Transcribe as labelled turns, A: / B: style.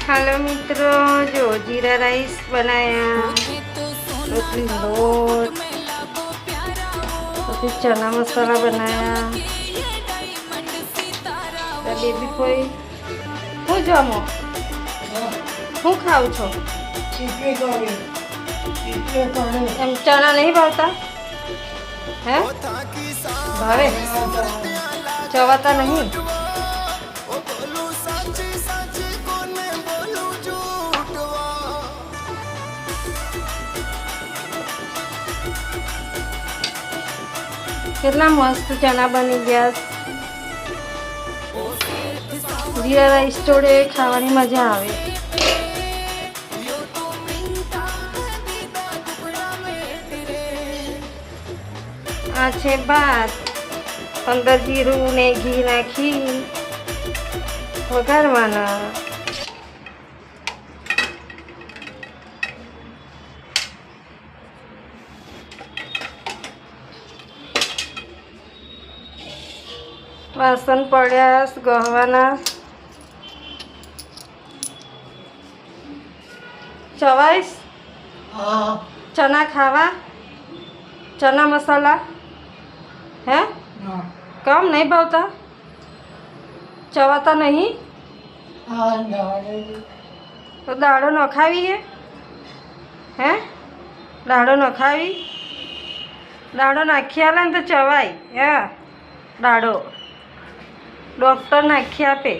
A: Hello मित्रों, जो जीरा राइस बनाया, रोटली लोट, फिर चना मसाला बनाया। बेबी कोई હું જમો હું ખાઉં છો એમ ચણા નહીં ભાવતા હે ભાવે ચવાતા નહીં કેટલા મસ્ત ચણા બની ગયા જીરા રાઈસ જોડે ખાવાની મજા આવે આ છે ભાત અંદર જીરું ને ઘી નાખી વઘારવાના વાસણ પડ્યા ગહવાના ચવાઈસ ચના ખાવા ચના મસાલા હે કમ નહીં ભાવતા ચવાતા નહીં તો દાડો ન ખાવીએ હે દાડો ન ખાવી દાડો નાખી આલે ને તો ચવાય હે દાડો ડૉક્ટર નાખી આપે